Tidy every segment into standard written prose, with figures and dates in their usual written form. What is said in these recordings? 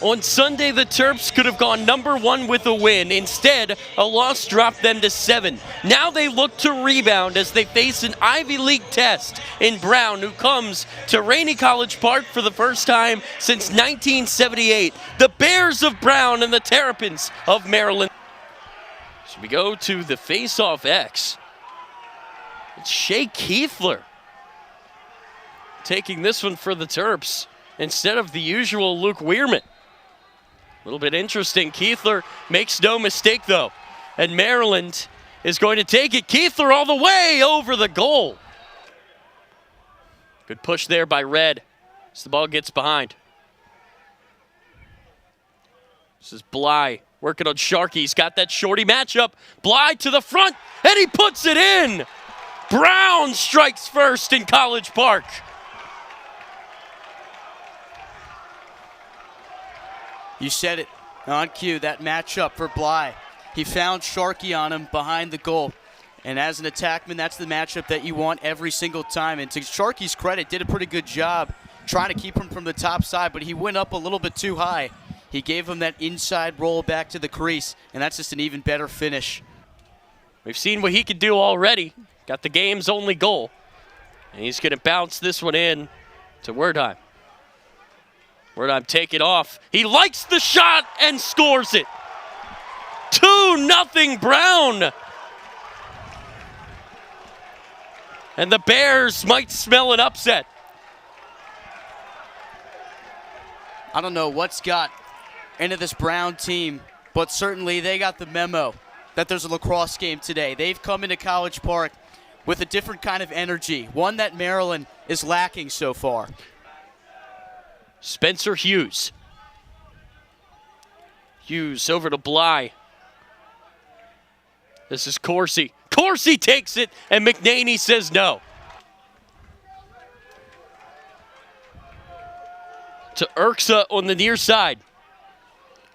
On Sunday, the Terps could have gone #1 with a win. Instead, a loss dropped them to 7. Now they look to rebound as they face an Ivy League test in Brown, who comes to Rainey College Park for the first time since 1978. The Bears of Brown and the Terrapins of Maryland. So we go to the face-off X. It's Shea Keithler taking this one for the Terps instead of the usual Luke Weirman. A little bit interesting. Keithler makes no mistake, though. And Maryland is going to take it. Keithler all the way over the goal. Good push there by Red as the ball gets behind. This is Bly working on Sharkey. He's got that shorty matchup. Bly to the front, and he puts it in. Brown strikes first in College Park. You said it on cue, that matchup for Bly. He found Sharkey on him behind the goal. And as an attackman, that's the matchup that you want every single time. And to Sharkey's credit, did a pretty good job trying to keep him from the top side, but he went up a little bit too high. He gave him that inside roll back to the crease, and that's just an even better finish. We've seen what he can do already. Got the game's only goal. And he's going to bounce this one in to Wertheim. Wertheim take it off. He likes the shot and scores it. 2-0 Brown. And the Bears might smell an upset. I don't know what's got into this Brown team, but certainly they got the memo that there's a lacrosse game today. They've come into College Park with a different kind of energy, one that Maryland is lacking so far. Spencer Hughes. Hughes over to Bly. This is Coursey. Coursey takes it, and McNaney says no. To Urksa on the near side.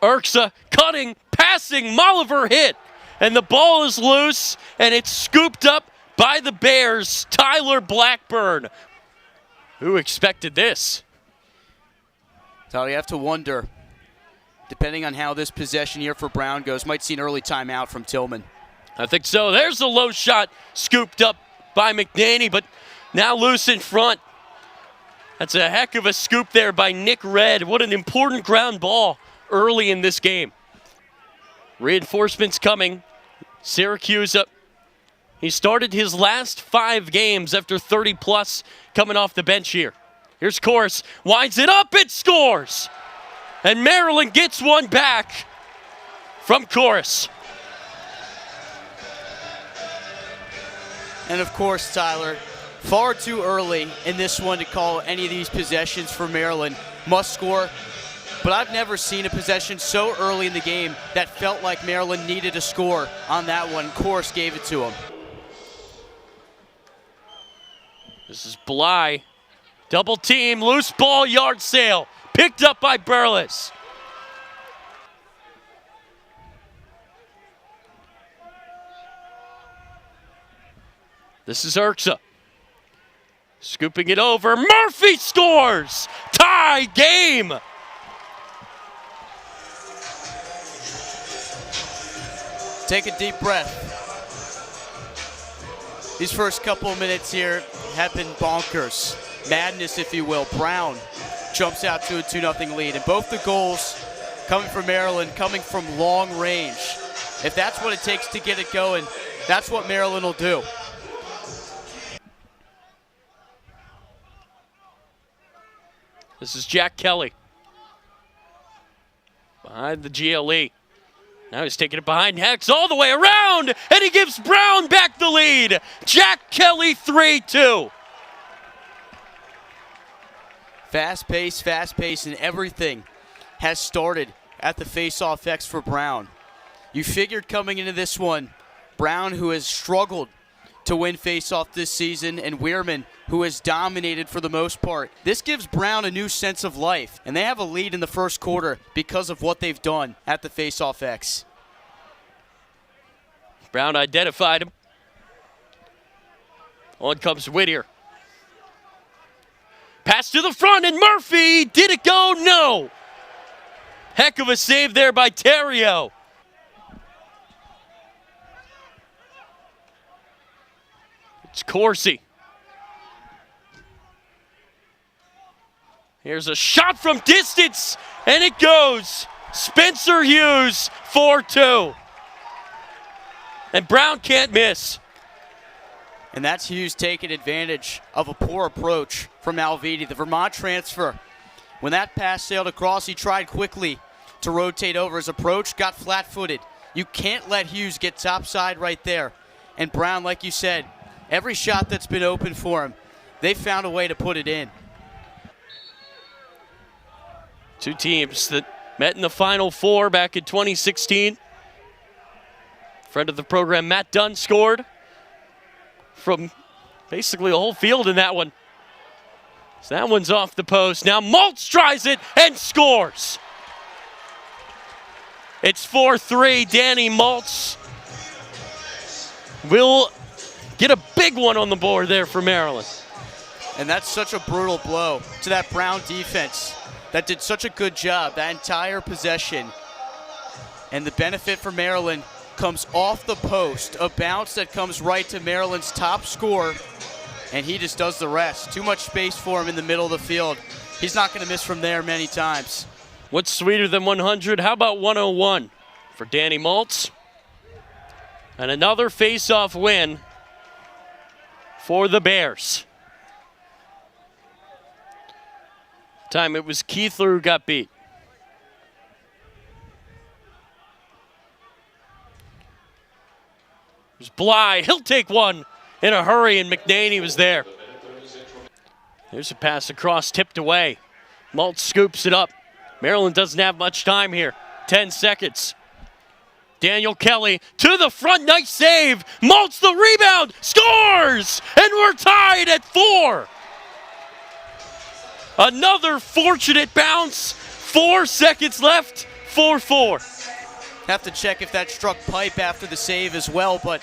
Urksa cutting, passing, Molliver hit. And the ball is loose, and it's scooped up by the Bears. Tyler Blackburn. Who expected this? So you have to wonder, depending on how this possession here for Brown goes, might see an early timeout from Tillman. I think so. There's a low shot scooped up by McNaney, but now loose in front. That's a heck of a scoop there by Nick Red. What an important ground ball early in this game. Reinforcements coming. Syracuse up. He started his last 5 games after 30-plus coming off the bench here. Here's Corus, winds it up, it scores! And Maryland gets one back from Corus. And of course, Tyler, far too early in this one to call any of these possessions for Maryland must score. But I've never seen a possession so early in the game that felt like Maryland needed a score on that one. Corus gave it to him. This is Bly. Double team, loose ball, yard sale. Picked up by Burles. This is Urksa. Scooping it over. Murphy scores! Tie game! Take a deep breath. These first couple of minutes here have been bonkers. Madness, if you will. Brown jumps out to a 2-0 lead. And both the goals coming from Maryland, coming from long range. If that's what it takes to get it going, that's what Maryland will do. This is Jack Kelly. Behind the GLE. Now he's taking it behind Hex all the way around, and he gives Brown back the lead. Jack Kelly 3-2. Fast pace, and everything has started at the face-off X for Brown. You figured coming into this one, Brown, who has struggled to win face-off this season, and Weirman, who has dominated for the most part. This gives Brown a new sense of life, and they have a lead in the first quarter because of what they've done at the face-off X. Brown identified him. On comes Whittier. Pass to the front, and Murphy, did it go? No. Heck of a save there by Terrio. It's Corsi. Here's a shot from distance, and it goes. Spencer Hughes, 4-2. And Brown can't miss. And that's Hughes taking advantage of a poor approach from Alviti, the Vermont transfer. When that pass sailed across, he tried quickly to rotate over his approach, got flat-footed. You can't let Hughes get topside right there. And Brown, like you said, every shot that's been open for him, they found a way to put it in. Two teams that met in the Final Four back in 2016. Friend of the program, Matt Dunn, scored from basically the whole field in that one. So that one's off the post. Now Maltz tries it and scores. It's 4-3. Danny Maltz will get a big one on the board there for Maryland. And that's such a brutal blow to that Brown defense that did such a good job that entire possession. And the benefit for Maryland comes off the post, a bounce that comes right to Maryland's top scorer, and he just does the rest. Too much space for him in the middle of the field. He's not going to miss from there many times. What's sweeter than 100? How about 101 for Danny Maltz? And another face-off win for the Bears. Time it was Keithler who got beat. There's Bly. He'll take one in a hurry, and McNaney was there. There's a pass across, tipped away. Maltz scoops it up. Maryland doesn't have much time here. 10 seconds. Daniel Kelly to the front. Nice save. Maltz the rebound. Scores! And we're tied at 4. Another fortunate bounce. 4 seconds left. 4-4. Have to check if that struck pipe after the save as well, but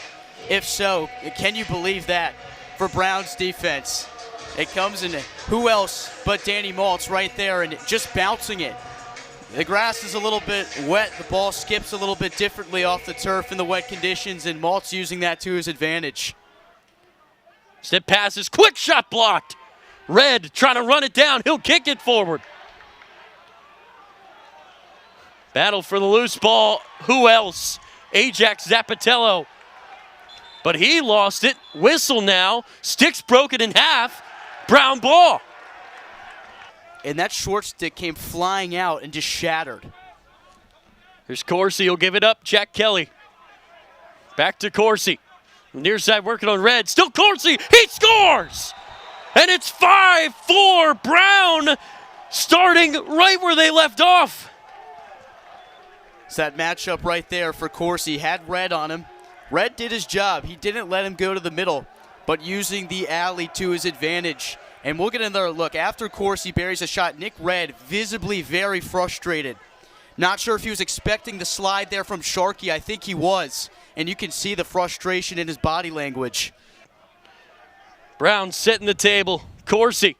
if so, can you believe that for Brown's defense? It comes in, who else but Danny Maltz right there and just bouncing it. The grass is a little bit wet. The ball skips a little bit differently off the turf in the wet conditions, and Maltz using that to his advantage. Step passes, quick shot blocked. Red trying to run it down. He'll kick it forward. Battle for the loose ball. Who else? Ajax Zapatello. But he lost it. Whistle now. Sticks broken in half. Brown ball. And that short stick came flying out and just shattered. Here's Corsi. He'll give it up. Jack Kelly. Back to Corsi. Near side working on Red. Still Corsi. He scores! And it's 5-4. Brown starting right where they left off. It's that matchup right there for Corsi. Had Red on him. Red did his job. He didn't let him go to the middle, but using the alley to his advantage. And we'll get another look. After Corsi buries a shot, Nick Red visibly very frustrated. Not sure if he was expecting the slide there from Sharkey. I think he was. And you can see the frustration in his body language. Brown setting the table. Corsi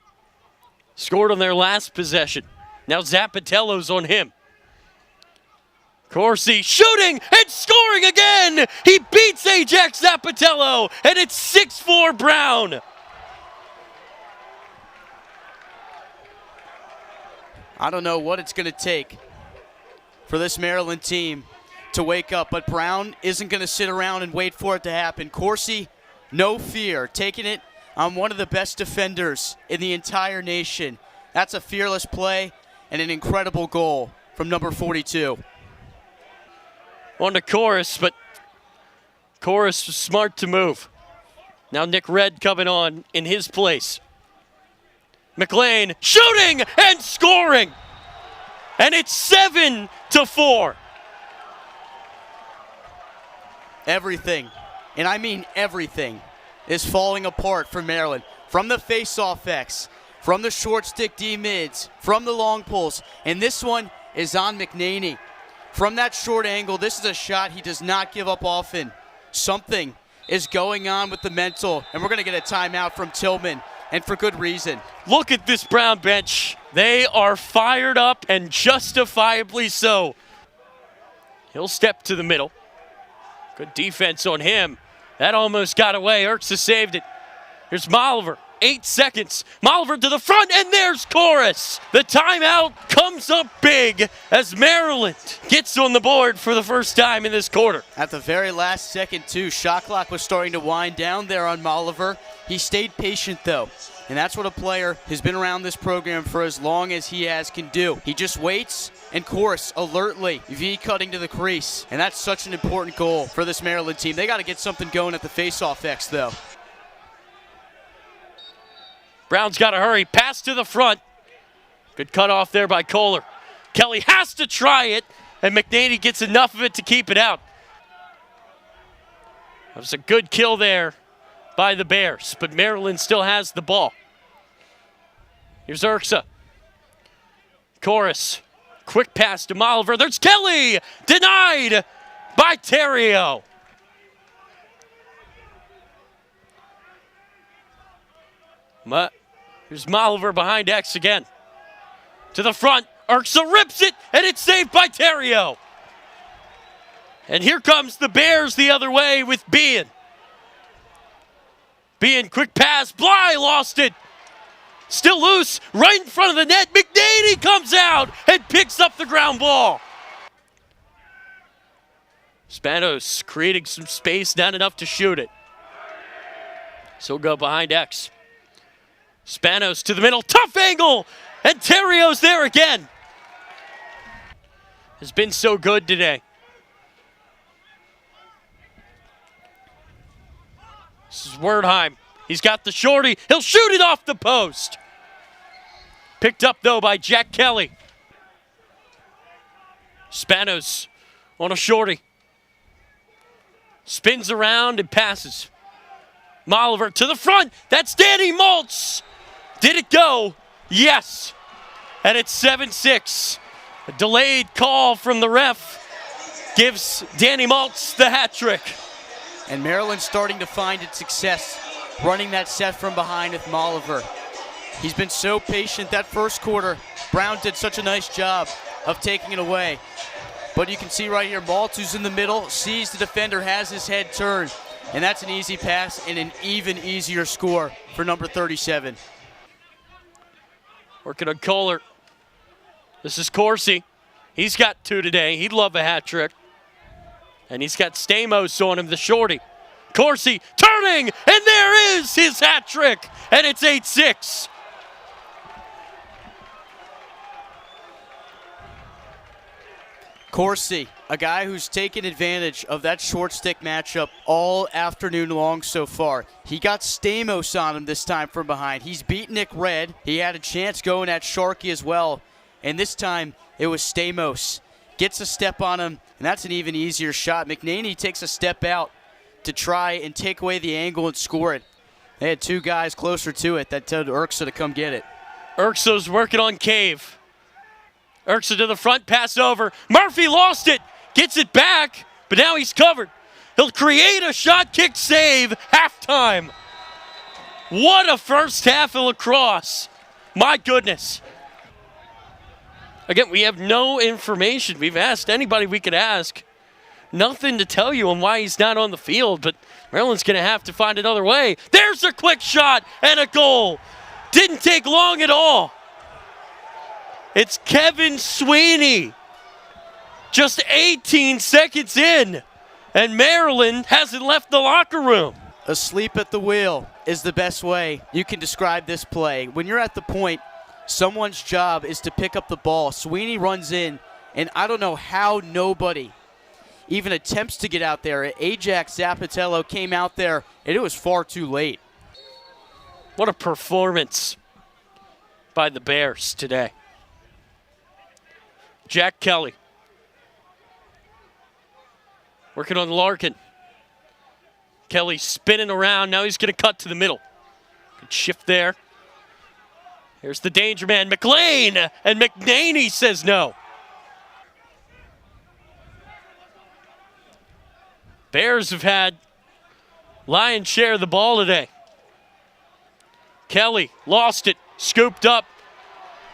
scored on their last possession. Now Zapatello's on him. Corsi shooting and scoring again. He beats Ajax Zapatello, and it's 6-4 Brown. I don't know what it's going to take for this Maryland team to wake up, but Brown isn't going to sit around and wait for it to happen. Corsi, no fear, taking it on one of the best defenders in the entire nation. That's a fearless play and an incredible goal from number 42. On to Chorus, but Chorus was smart to move. Now Nick Red coming on in his place. McLean shooting and scoring. And it's 7-4. Everything, and I mean everything, is falling apart for Maryland. From the face-off X, from the short stick D-mids, from the long pulls, and this one is on McNaney. From that short angle, this is a shot he does not give up often. Something is going on with the mental, and we're going to get a timeout from Tillman and for good reason. Look at this Brown bench. They are fired up, and justifiably so. He'll step to the middle. Good defense on him. That almost got away. Urksa saved it. Here's Molliver. 8 seconds. Molliver to the front, and there's Chorus. The timeout comes up big as Maryland gets on the board for the first time in this quarter. At the very last second, too, shot clock was starting to wind down there on Molliver. He stayed patient, though, and that's what a player who's been around this program for as long as he has can do. He just waits, and Chorus alertly V-cutting to the crease, and that's such an important goal for this Maryland team. They got to get something going at the face-off X, though. Brown's got to hurry. Pass to the front. Good cut off there by Kohler. Kelly has to try it, and McNaney gets enough of it to keep it out. That was a good kill there by the Bears, but Maryland still has the ball. Here's Urksa. Chorus. Quick pass to Molliver. There's Kelly! Denied by Terrio. Here's Molliver behind X again. To the front. Urksa rips it, and it's saved by Terrio. And here comes the Bears the other way with Bean. Bean, quick pass. Bly lost it. Still loose, right in front of the net. McNaney comes out and picks up the ground ball. Spanos creating some space, not enough to shoot it. So go behind X. Spanos to the middle, tough angle, and Terrio's there again. Has been so good today. This is Wertheim. He's got the shorty. He'll shoot it off the post. Picked up, though, by Jack Kelly. Spanos on a shorty. Spins around and passes. Molliver to the front. That's Danny Maltz. Did it go? Yes. And it's 7-6. A delayed call from the ref gives Danny Maltz the hat trick. And Maryland's starting to find its success running that set from behind with Molliver. He's been so patient that first quarter. Brown did such a nice job of taking it away. But you can see right here, Maltz, who's in the middle, sees the defender, has his head turned. And that's an easy pass and an even easier score for number 37. Working on Kohler. This is Corsi. He's got 2 today. He'd love a hat trick. And he's got Stamos on him, the shorty. Corsi turning, and there is his hat trick. And it's 8-6. Corsi, a guy who's taken advantage of that short stick matchup all afternoon long so far. He got Stamos on him this time from behind. He's beat Nick Red. He had a chance going at Sharkey as well. And this time it was Stamos. Gets a step on him, and that's an even easier shot. McNaney takes a step out to try and take away the angle and score it. They had 2 guys closer to it that told Urksa to come get it. Urksa's working on Cave. Urksa to the front, pass over. Murphy lost it, gets it back, but now he's covered. He'll create a shot, kick, save, halftime. What a first half of lacrosse. My goodness. Again, we have no information. We've asked anybody we could ask. Nothing to tell you on why he's not on the field, but Maryland's going to have to find another way. There's a quick shot and a goal. Didn't take long at all. It's Kevin Sweeney. Just 18 seconds in, and Maryland hasn't left the locker room. Asleep at the wheel is the best way you can describe this play. When you're at the point, someone's job is to pick up the ball. Sweeney runs in, and I don't know how nobody even attempts to get out there. Ajax Zapatello came out there, and it was far too late. What a performance by the Bears today. Jack Kelly. Working on Larkin. Kelly spinning around. Now he's going to cut to the middle. Good shift there. Here's the danger man, McLean. And McNaney says no. Bears have had lion's share of the ball today. Kelly lost it, scooped up.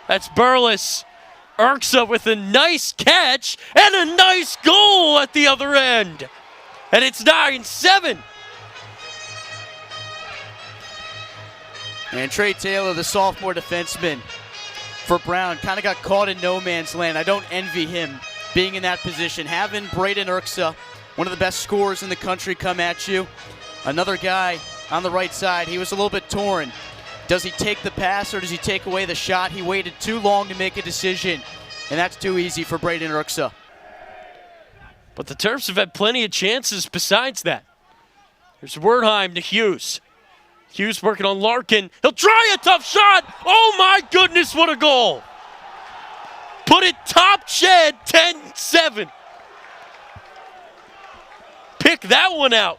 That's Burles. Urksa with a nice catch and a nice goal at the other end. And it's 9-7. And Trey Taylor, the sophomore defenseman for Brown, kind of got caught in no man's land. I don't envy him being in that position. Having Braden Urksa, one of the best scorers in the country, come at you. Another guy on the right side, he was a little bit torn. Does he take the pass or does he take away the shot? He waited too long to make a decision, and that's too easy for Braden Urksa. But the Terps have had plenty of chances besides that. Here's Wertheim to Hughes. Hughes working on Larkin. He'll try a tough shot. Oh my goodness, what a goal. Put it top shed, 10-7. Pick that one out.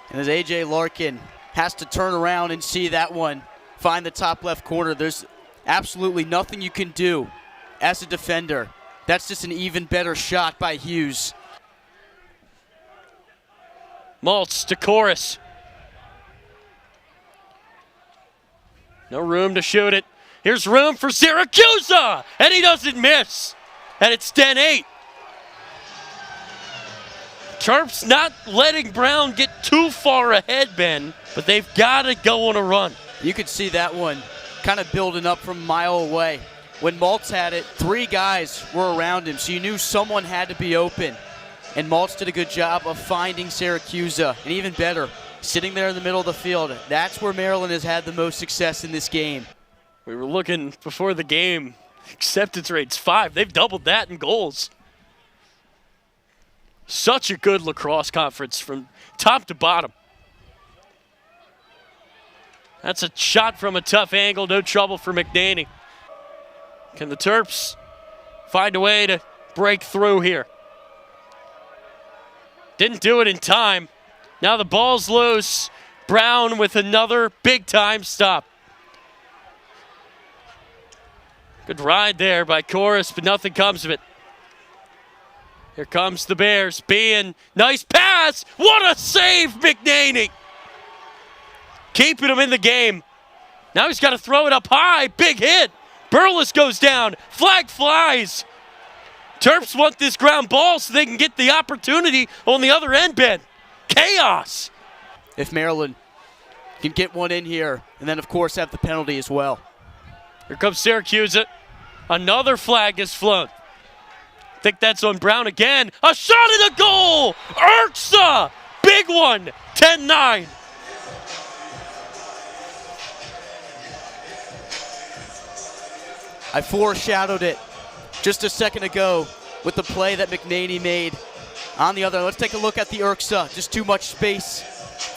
And as A.J. Larkin has to turn around and see that one find the top left corner, there's absolutely nothing you can do as a defender. That's just an even better shot by Hughes. Maltz to Chorus. No room to shoot it. Here's room for Syracuse, and he doesn't miss. And it's 10-8. Terps not letting Brown get too far ahead, Ben, but they've got to go on a run. You could see that one kind of building up from a mile away. When Maltz had it, 3 guys were around him, so you knew someone had to be open. And Maltz did a good job of finding Syracuse, and even better, sitting there in the middle of the field. That's where Maryland has had the most success in this game. We were looking before the game. Acceptance rate's 5. They've doubled that in goals. Such a good lacrosse conference from top to bottom. That's a shot from a tough angle. No trouble for McNaney. Can the Terps find a way to break through here? Didn't do it in time. Now the ball's loose. Brown with another big-time stop. Good ride there by Chorus, but nothing comes of it. Here comes the Bears. Bean, nice pass. What a save, McNaney. Keeping him in the game. Now he's got to throw it up high. Big hit. Burles goes down. Flag flies. Terps want this ground ball so they can get the opportunity on the other end, Ben. Chaos. If Maryland can get one in here, and then, of course, have the penalty as well. Here comes Syracuse. Another flag is flown. I think that's on Brown again. A shot and a goal! Urksa! Big one! 10-9. I foreshadowed it just a second ago with the play that McNaney made on the other. Let's take a look at the Urksa. Just too much space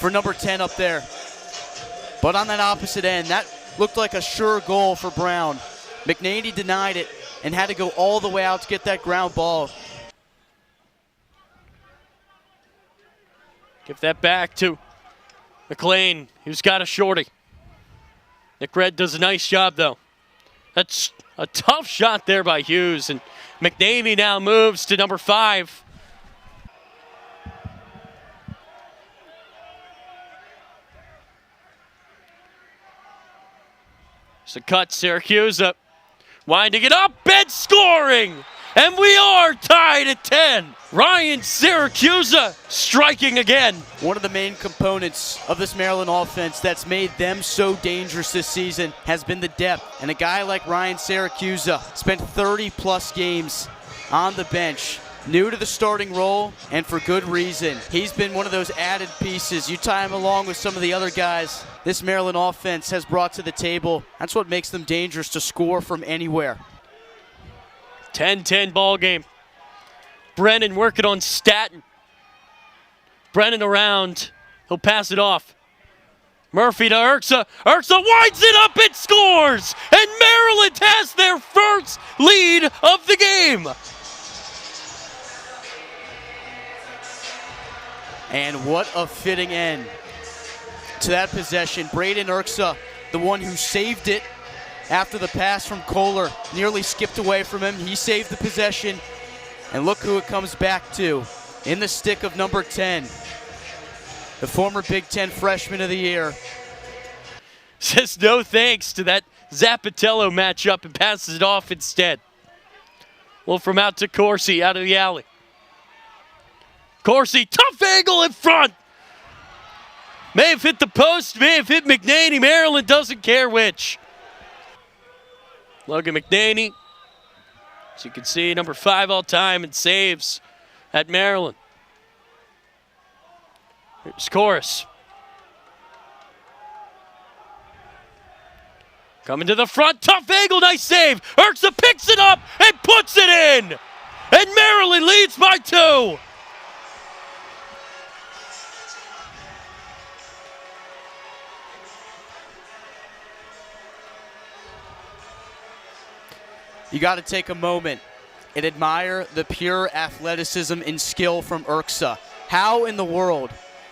for number 10 up there. But on that opposite end, that looked like a sure goal for Brown. McNaney denied it and had to go all the way out to get that ground ball. Give that back to McLean, who's got a shorty. Nick Red does a nice job, though. That's a tough shot there by Hughes, and McNaney now moves to number 5. So cut Syracuse up, winding it up and scoring! And we are tied at 10. Ryan Syracuse striking again. One of the main components of this Maryland offense that's made them so dangerous this season has been the depth. And a guy like Ryan Syracuse spent 30-plus games on the bench, new to the starting role, and for good reason. He's been one of those added pieces. You tie him along with some of the other guys this Maryland offense has brought to the table. That's what makes them dangerous to score from anywhere. 10-10 ball game. Brennan working on Staten. Brennan around. He'll pass it off. Murphy to Urksa. Urksa winds it up and scores! And Maryland has their first lead of the game. And what a fitting end to that possession. Braden Urksa, the one who saved it after the pass from Kohler nearly skipped away from him. He saved the possession, and look who it comes back to in the stick of number 10, the former Big Ten Freshman of the Year, says no thanks to that Zappitello matchup and passes it off instead. Wolfram out to Corsi, out of the alley. Corsi, tough angle in front. May have hit the post, may have hit McNaney. Maryland doesn't care which. Logan McNaney, as you can see, number 5 all time in saves at Maryland. Here's Chorus. Coming to the front, tough angle, nice save. Urksa picks it up and puts it in. And Maryland leads by 2. You got to take a moment and admire the pure athleticism and skill from Urksa. How in the world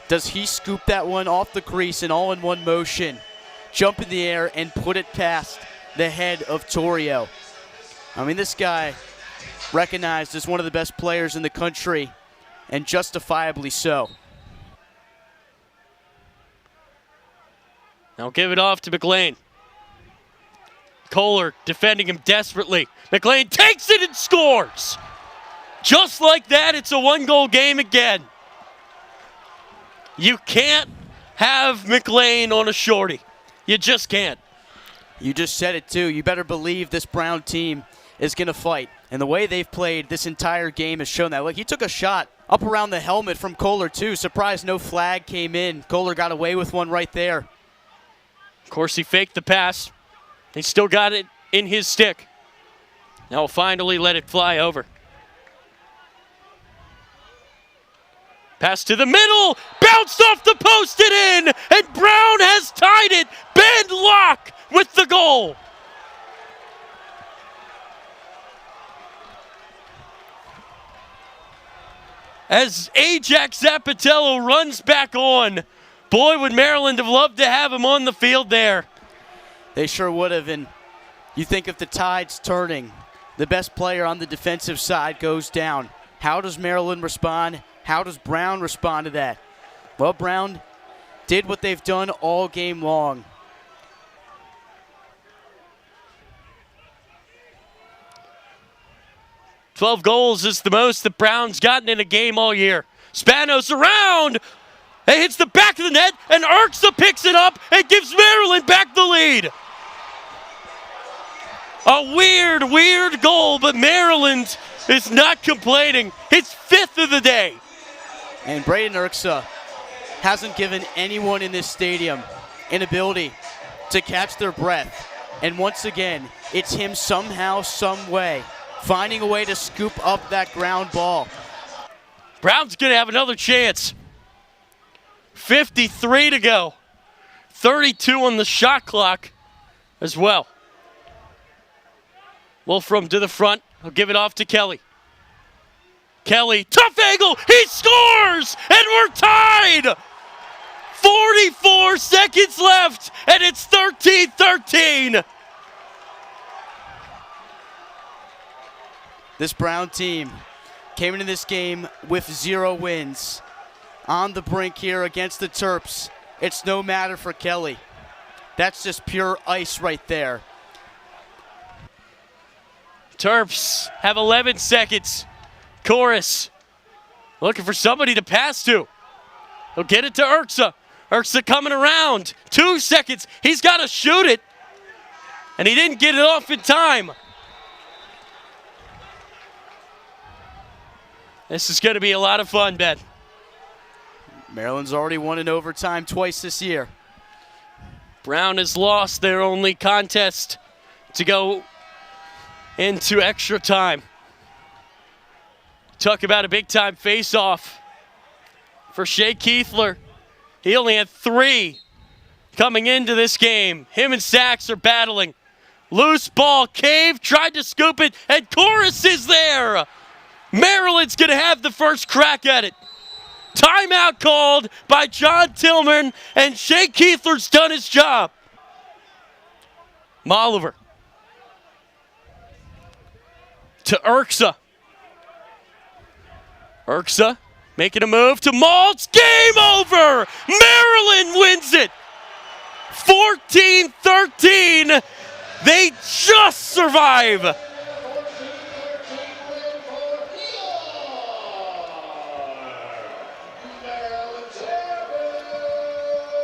does he scoop that one off the crease and all in one motion, jump in the air, and put it past the head of Torrio? I mean, this guy recognized as one of the best players in the country, and justifiably so. Now give it off to McLean. Kohler defending him desperately. McLean takes it and scores. Just like that, it's a 1-goal game again. You can't have McLean on a shorty. You just can't. You just said it too. You better believe this Brown team is going to fight. And the way they've played this entire game has shown that. Look, he took a shot up around the helmet from Kohler too. Surprised no flag came in. Kohler got away with one right there. Of course, he faked the pass. He still got it in his stick. Now he'll finally let it fly over. Pass to the middle, bounced off the post and in, and Brown has tied it. Ben Locke with the goal. As Ajax Zappitello runs back on, boy, would Maryland have loved to have him on the field there. They sure would have, and you think if the tide's turning, the best player on the defensive side goes down. How does Maryland respond? How does Brown respond to that? Well, Brown did what they've done all game long. "12 goals is the most that Brown's gotten in a game all year. Spanos around. It hits the back of the net, and Urksa picks it up and gives Maryland back the lead. A weird goal, but Maryland is not complaining. It's 5th of the day. And Braden Urksa hasn't given anyone in this stadium an ability to catch their breath. And once again, it's him somehow, some way, finding a way to scoop up that ground ball. Brown's going to have another chance. 53 to go. 32 on the shot clock as well. Wolfram to the front. He'll give it off to Kelly. Kelly, tough angle. He scores, and we're tied. 44 seconds left, and it's 13-13. This Brown team came into this game with 0 wins. On the brink here against the Terps, it's no matter for Kelly. That's just pure ice right there. Terps have 11 seconds. Chorus looking for somebody to pass to. He'll get it to Urksa. Urksa coming around. 2 seconds. He's got to shoot it. And he didn't get it off in time. This is going to be a lot of fun, Ben. Maryland's already won in overtime twice this year. Brown has lost their only contest to go into extra time. Talk about a big-time face-off for Shea Keithler. He only had 3 coming into this game. Him and Sachs are battling. Loose ball, Cave tried to scoop it, and Chorus is there. Maryland's going to have the first crack at it. Timeout called by John Tillman, and Shea Keithler's done his job. Molliver to Urksa. Urksa making a move to Maltz. Game over! Maryland wins it! 14-13. They just survive.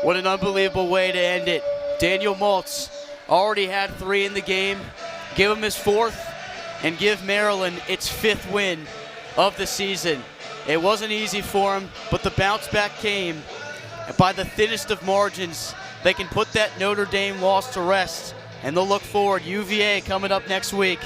What an unbelievable way to end it. Daniel Maltz already had 3 in the game. Give him his 4th and give Maryland its 5th win of the season. It wasn't easy for him, but the bounce back came. And by the thinnest of margins, they can put that Notre Dame loss to rest. And they'll look forward. UVA coming up next week.